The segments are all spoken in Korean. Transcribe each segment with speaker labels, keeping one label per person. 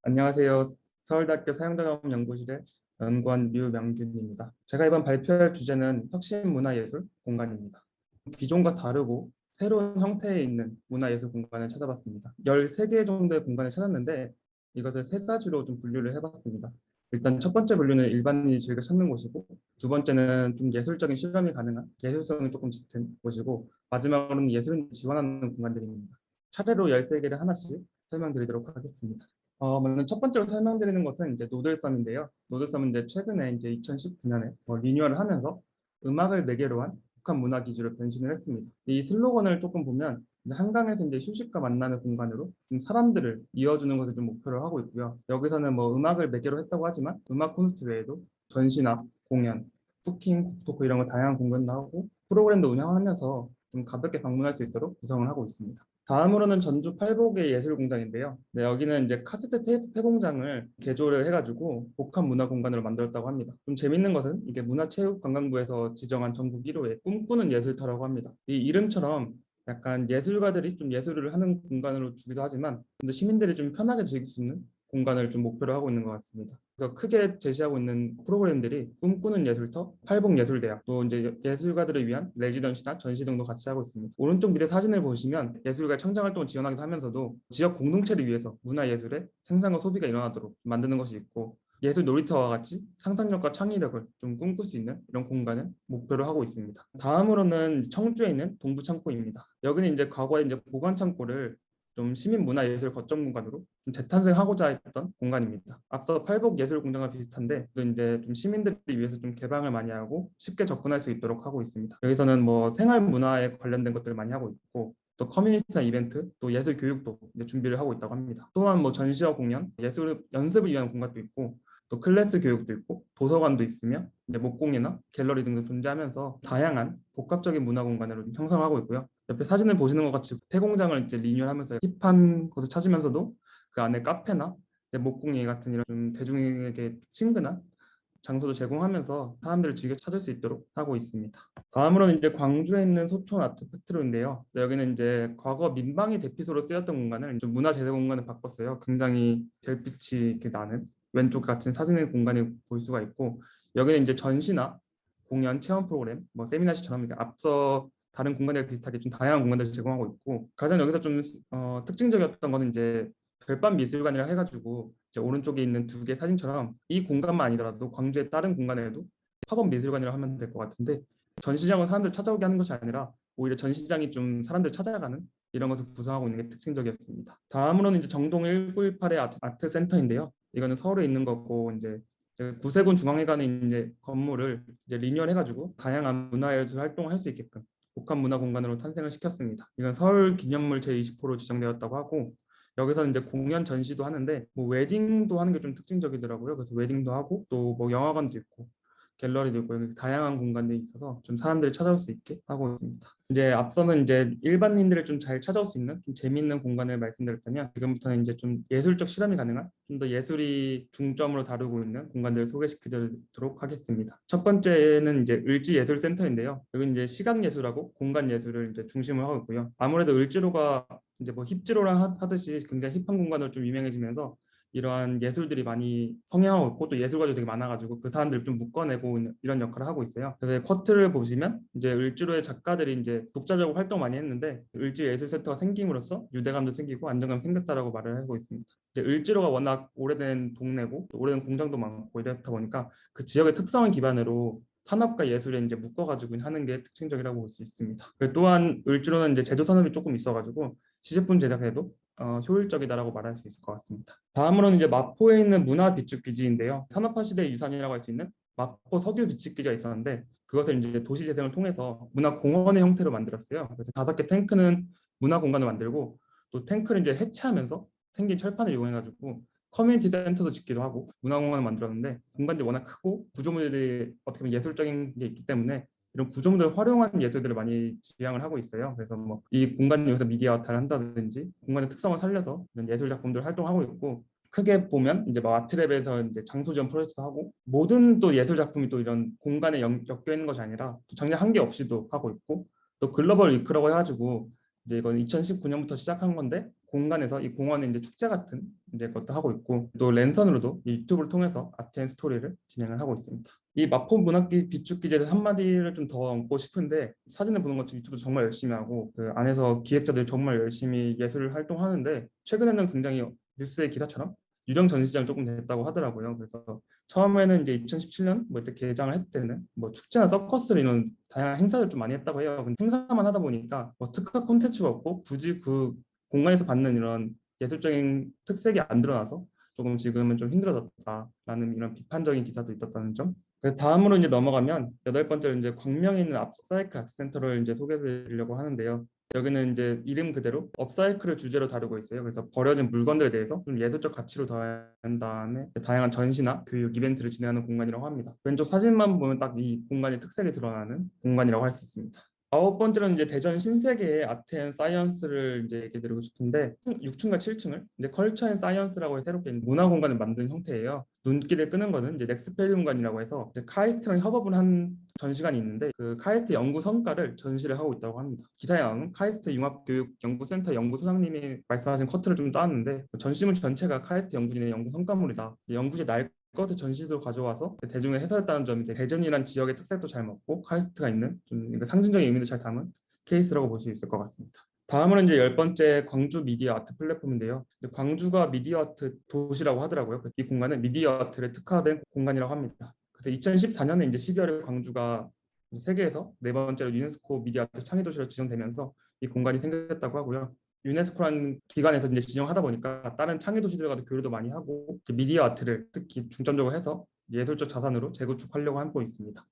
Speaker 1: 안녕하세요. 서울대학교 사용자경험연구실의 연구원 류명균입니다. 제가 이번 발표할 주제는 혁신 문화예술 공간입니다. 기존과 다르고 새로운 형태에 있는 문화예술 공간을 찾아봤습니다. 13개 정도의 공간을 찾았는데 이것을 세 가지로 좀 분류를 해봤습니다. 일단 첫 번째 분류는 일반인이 즐겨 찾는 곳이고, 두 번째는 좀 예술적인 실험이 가능한 예술성이 조금 짙은 곳이고, 마지막으로는 예술을 지원하는 공간들입니다. 차례로 13개를 하나씩 설명드리도록 하겠습니다. 먼저 첫 번째로 설명드리는 것은 이제 노들섬인데요. 노들섬은 이제 최근에 이제 2019년에 리뉴얼을 하면서 음악을 매개로 한 북한 문화 기주로 변신을 했습니다. 이 슬로건을 조금 보면 이제 한강에서 이제 휴식과 만남의 공간으로 좀 사람들을 이어주는 것을 좀 목표로 하고 있고요. 여기서는 뭐 음악을 매개로 했다고 하지만 음악 콘서트 외에도 전시나 공연, 쿠킹, 토크 이런 거 다양한 공연도 하고 프로그램도 운영하면서 좀 가볍게 방문할 수 있도록 구성을 하고 있습니다. 다음으로는 전주 팔복의 예술공장인데요. 네, 여기는 이제 카세트 테이프 폐공장을 개조를 해가지고 복합 문화 공간으로 만들었다고 합니다. 좀 재밌는 것은 이게 문화체육관광부에서 지정한 전국 1호의 꿈꾸는 예술터라고 합니다. 이 이름처럼 약간 예술가들이 좀 예술을 하는 공간으로 주기도 하지만 근데 시민들이 좀 편하게 즐길 수 있는 공간을 좀 목표로 하고 있는 것 같습니다. 그래서 크게 제시하고 있는 프로그램들이 꿈꾸는 예술터, 팔복예술대학, 또 이제 예술가들을 위한 레지던시나 전시 등도 같이 하고 있습니다. 오른쪽 밑에 사진을 보시면 예술가의 창작활동을 지원하기도 하면서도 지역 공동체를 위해서 문화예술의 생산과 소비가 일어나도록 만드는 것이 있고, 예술 놀이터와 같이 상상력과 창의력을 좀 꿈꿀 수 있는 이런 공간을 목표로 하고 있습니다. 다음으로는 청주에 있는 동부창고입니다. 여기는 이제 과거에 이제 보관창고를 좀 시민 문화예술 거점 공간으로 좀 재탄생하고자 했던 공간입니다. 앞서 팔복예술공장과 비슷한데 또 이제 좀 시민들을 위해서 좀 개방을 많이 하고 쉽게 접근할 수 있도록 하고 있습니다. 여기서는 뭐 생활 문화에 관련된 것들을 많이 하고 있고, 또 커뮤니티나 이벤트, 또 예술 교육도 이제 준비를 하고 있다고 합니다. 또한 뭐 전시와 공연, 예술 연습을 위한 공간도 있고, 또 클래스 교육도 있고, 도서관도 있으며 이제 목공이나 갤러리 등도 존재하면서 다양한 복합적인 문화 공간으로 형성하고 있고요. 옆에 사진을 보시는 것 같이 폐공장을 이제 리뉴얼하면서 힙한 곳을 찾으면서도 그 안에 카페나 목공예 같은 이런 좀 대중에게 친근한 장소도 제공하면서 사람들을 즐겨 찾을 수 있도록 하고 있습니다. 다음으로는 이제 광주에 있는 소촌 아트 팩트로인데요. 여기는 이제 과거 민방위 대피소로 쓰였던 공간을 좀 문화 재생 공간을 바꿨어요. 굉장히 별빛이 이렇게 나는 왼쪽 같은 사진의 공간이 볼 수가 있고, 여기는 이제 전시나 공연, 체험 프로그램, 뭐 세미나시처럼 이렇게 앞서 다른 공간과 비슷하게 좀 다양한 공간들을 제공하고 있고, 가장 여기서 좀 특징적이었던 거는 이제 별밤 미술관이라 해가지고 이제 오른쪽에 있는 두 개 사진처럼 이 공간만 아니더라도 광주의 다른 공간에도 팝업 미술관이라고 하면 될 것 같은데, 전시장은 사람들 찾아오게 하는 것이 아니라 오히려 전시장이 좀 사람들 찾아가는 이런 것을 구성하고 있는 게 특징적이었습니다. 다음으로는 이제 정동 1918의 아트 센터인데요. 이거는 서울에 있는 거고, 이제 구세군 중앙회관에 있는 이제 건물을 이제 리뉴얼해가지고 다양한 문화예술 활동을 할 수 있게끔 복합 문화 공간으로 탄생을 시켰습니다. 이건 서울 기념물 제20호로 지정되었다고 하고, 여기서는 이제 공연 전시도 하는데 뭐 웨딩도 하는 게 좀 특징적이더라고요. 그래서 웨딩도 하고 또 뭐 영화관도 있고 갤러리도 있고 이렇게 다양한 공간들이 있어서 좀 사람들이 찾아올 수 있게 하고 있습니다. 이제 앞서는 이제 일반인들을 좀 잘 찾아올 수 있는 좀 재미있는 공간을 말씀드렸다면, 지금부터는 이제 좀 예술적 실험이 가능한 좀 더 예술이 중점으로 다루고 있는 공간들을 소개시켜드리도록 하겠습니다. 첫 번째는 이제 을지예술센터인데요. 여기는 이제 시각예술하고 공간예술을 이제 중심으로 하고 있고요. 아무래도 을지로가 이제 뭐 힙지로랑 하듯이 굉장히 힙한 공간으로 좀 유명해지면서 이러한 예술들이 많이 성행하고 있고, 또 예술가들이 되게 많아가지고 그 사람들을 좀 묶어내고 있는 이런 역할을 하고 있어요. 그래서 쿼트를 보시면 이제 을지로의 작가들이 이제 독자적으로 활동 많이 했는데, 을지 예술센터가 생김으로써 유대감도 생기고 안정감 생겼다라고 말을 하고 있습니다. 이제 을지로가 워낙 오래된 동네고 오래된 공장도 많고 이렇다 보니까 그 지역의 특성을 기반으로 산업과 예술에 이제 묶어가지고 하는 게 특징적이라고 볼 수 있습니다. 또한 을지로는 이제 제조 산업이 조금 있어가지고 시제품 제작에도 효율적이다라고 말할 수 있을 것 같습니다. 다음으로는 이제 마포에 있는 문화 비축 기지인데요. 산업화 시대의 유산이라고 할 수 있는 마포 석유 비축 기지가 있었는데, 그것을 이제 도시 재생을 통해서 문화 공원의 형태로 만들었어요. 그래서 5개 탱크는 문화 공간을 만들고, 또 탱크를 이제 해체하면서 생긴 철판을 이용해가지고 커뮤니티 센터도 짓기도 하고 문화공간을 만들었는데, 공간이 워낙 크고 구조물들이 어떻게 보면 예술적인 게 있기 때문에 이런 구조물을 활용한 예술들을 많이 지향을 하고 있어요. 그래서 뭐 이 공간 에서 미디어 아트를 한다든지 공간의 특성을 살려서 이런 예술 작품들을 활동하고 있고, 크게 보면 이제 뭐 아트랩에서 이제 장소 지원 프로젝트도 하고, 모든 또 예술 작품이 또 이런 공간에 엮여 있는 것이 아니라 또 장르 한계 없이도 하고 있고, 또 글로벌 위크라고 해가지고 이제 이건 2019년부터 시작한 건데 공간에서 이 공원의 이제 축제 같은 이제 것도 하고 있고 또 랜선으로도 이 유튜브를 통해서 아트 앤 스토리를 진행을 하고 있습니다. 이 마포 문학기 비축기제에 한마디를 좀 더 얹고 싶은데 사진을 보는 것도 유튜브 정말 열심히 하고 그 안에서 기획자들이 정말 열심히 예술 활동하는데 최근에는 굉장히 뉴스의 기사처럼 유령 전시장 조금 됐다고 하더라고요. 그래서 처음에는 이제 2017년 뭐 이때 개장을 했을 때는 뭐 축제나 서커스를 이런 다양한 행사를 좀 많이 했다고 해요. 근데 행사만 하다 보니까 뭐 특화 콘텐츠가 없고 굳이 그 공간에서 받는 이런 예술적인 특색이 안 드러나서 조금 지금은 좀 힘들어졌다라는 이런 비판적인 기사도 있었다는 점. 그래서 다음으로 이제 넘어가면 여덟 번째로 이제 광명에 있는 업사이클 아트센터를 이제 소개해드리려고 하는데요. 여기는 이제 이름 그대로 업사이클을 주제로 다루고 있어요. 그래서 버려진 물건들에 대해서 좀 예술적 가치로 더한 다음에 다양한 전시나 교육 이벤트를 진행하는 공간이라고 합니다. 왼쪽 사진만 보면 딱 이 공간의 특색이 드러나는 공간이라고 할 수 있습니다. 아홉 번째로는 이제 대전 신세계의 아트 앤 사이언스를 이제 얘기 드리고 싶은데 6층과 7층을 이제 컬처 앤 사이언스라고 해서 새롭게 문화 공간을 만든 형태예요. 눈길을 끄는 거는 이제 넥스페리움관이라고 해서 이제 카이스트랑 협업을 한 전시관이 있는데 그 카이스트 연구 성과를 전시를 하고 있다고 합니다. 기사에 나오는 카이스트 융합교육연구센터 연구소장님이 말씀하신 커트를 좀 따왔는데 전시물 전체가 카이스트 연구진의 연구 성과물이다. 연구실 날 것을 전시도 가져와서 대중에 해설했다는 점이 대전이란 지역의 특색도 잘 먹고 카이스트가 있는 좀 상징적인 의미도 잘 담은 케이스라고 볼 수 있을 것 같습니다. 다음으로 이제 열 번째 광주 미디어 아트 플랫폼인데요. 광주가 미디어 아트 도시라고 하더라고요. 그래서 이 공간은 미디어 아트에 특화된 공간이라고 합니다. 그래서 2014년에 이제 12월에 광주가 세계에서 네 번째로 유네스코 미디어 아트 창의 도시로 지정되면서 이 공간이 생겼다고 하고요. 유네스코라는 기관에서 이제 지정하다 보니까 다른 창의 도시들과도 교류도 많이 하고 미디어 아트를 특히 중점적으로 해서 예술적 자산으로 재구축하려고 하고 있습니다.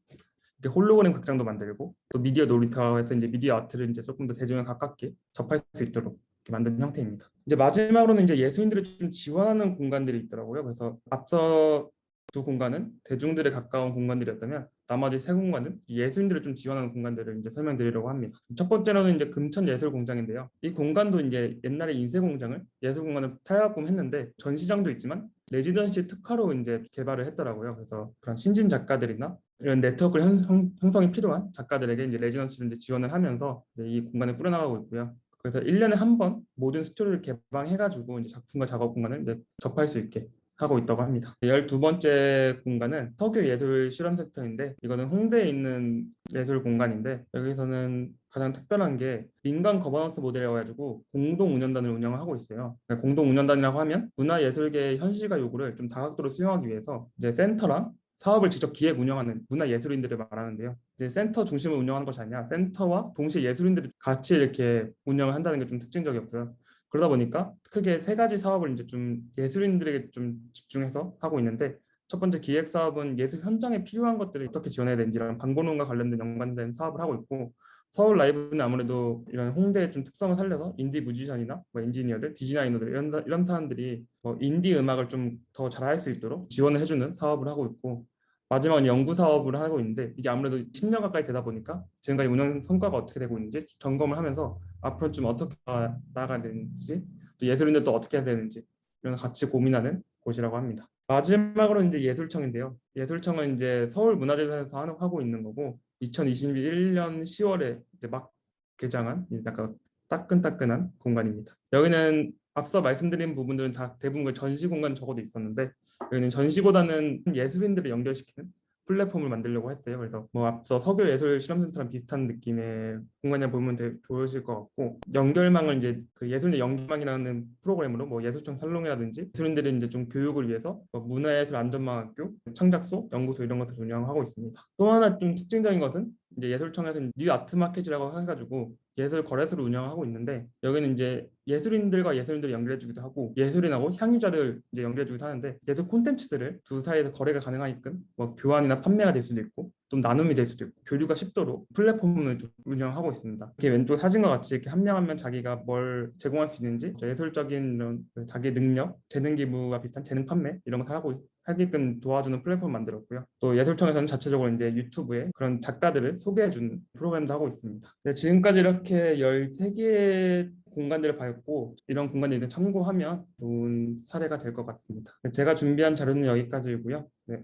Speaker 1: 이렇게 홀로그램 극장도 만들고 또 미디어 놀이터에서 이제 미디어 아트를 이제 조금 더 대중에 가깝게 접할 수 있도록 이렇게 만든 형태입니다. 이제 마지막으로는 이제 예술인들을 좀 지원하는 공간들이 있더라고요. 그래서 앞서 두 공간은 대중들에 가까운 공간들이었다면 나머지 세 공간은 예술인들을 좀 지원하는 공간들을 이제 설명드리려고 합니다. 첫 번째로는 이제 금천예술공장인데요. 이 공간도 이제 옛날에 인쇄공장을 예술공간을 타협금 했는데 전시장도 있지만 레지던시 특화로 이제 개발을 했더라고요. 그래서 그런 신진 작가들이나 이런 네트워크 형성이 필요한 작가들에게 이제 레지던시를 이제 지원을 하면서 이제 이 공간을 꾸려나가고 있고요. 그래서 1년에 한 번 모든 스튜디오를 개방해가지고 이제 작품과 작업 공간을 이제 접할 수 있게 하고 있다고 합니다. 12번째 공간은 석유예술실험센터인데 이거는 홍대에 있는 예술 공간인데 여기서는 가장 특별한 게 민간 거버넌스 모델이어가지고 공동 운영단을 운영을 하고 있어요. 공동 운영단이라고 하면 문화예술계의 현실과 요구를 좀 다각도로 수용하기 위해서 이제 센터랑 사업을 직접 기획 운영하는 문화예술인들을 말하는데요. 이제 센터 중심을 운영하는 것이 아니라 센터와 동시에 예술인들이 같이 이렇게 운영을 한다는 게 좀 특징적이었고요. 그러다 보니까 크게 세 가지 사업을 이제 좀 예술인들에게 좀 집중해서 하고 있는데 첫 번째 기획 사업은 예술 현장에 필요한 것들을 어떻게 지원해야 되는지랑 방법론과 관련된 연관된 사업을 하고 있고 서울 라이브는 아무래도 이런 홍대의 좀 특성을 살려서 인디 뮤지션이나 뭐 엔지니어들, 디자이너들 이런 사람들이 뭐 인디 음악을 좀 더 잘할 수 있도록 지원을 해주는 사업을 하고 있고 마지막은 연구 사업을 하고 있는데 이게 아무래도 10년 가까이 되다 보니까 지금까지 운영 성과가 어떻게 되고 있는지 점검을 하면서 앞으로 좀 어떻게 나아가야 되는지 또 예술인들도 어떻게 해야 되는지 이런 같이 고민하는 곳이라고 합니다. 마지막으로 이제 예술청인데요. 예술청은 이제 서울문화재단에서 하고 있는 거고 2021년 10월에 이제 막 개장한 약간 따끈따끈한 공간입니다. 여기는 앞서 말씀드린 부분들은 다 대부분 전시 공간 적어도 있었는데 여기는 전시보다는 예술인들을 연결시키는 플랫폼을 만들려고 했어요. 그래서 뭐 앞서 석유예술실험센터랑 비슷한 느낌의 공간이라 보면 되게 좋으실 것 같고 연결망을 이제 그 예술인 연결망이라는 프로그램으로 뭐 예술청 살롱이라든지 예술인들이 이제 좀 교육을 위해서 뭐 문화예술 안전망학교, 창작소, 연구소 이런 것을 운영하고 있습니다. 또 하나 좀 특징적인 것은 이제 예술청에서는 뉴 아트마켓이라고 해가지고 예술 거래소를 운영하고 있는데 여기는 이제 예술인들과 예술인들을 연결해주기도 하고 예술인하고 향유자를 이제 연결해주기도 하는데 예술 콘텐츠들을 두 사이에서 거래가 가능하게끔 뭐 교환이나 판매가 될 수도 있고 좀 나눔이 될 수도 있고 교류가 쉽도록 플랫폼을 좀 운영하고 있습니다. 이렇게 왼쪽 사진과 같이 이렇게 한 명 한 명 자기가 뭘 제공할 수 있는지 예술적인 이런 자기 능력, 재능 기부와 비슷한 재능 판매 이런 거 하게끔 도와주는 플랫폼 만들었고요. 또 예술청에서는 자체적으로 이제 유튜브에 그런 작가들을 소개해주는 프로그램도 하고 있습니다. 네, 지금까지 이렇게 13개의 공간들을 밟고 이런 공간들을 참고하면 좋은 사례가 될 것 같습니다. 네, 제가 준비한 자료는 여기까지이고요. 네.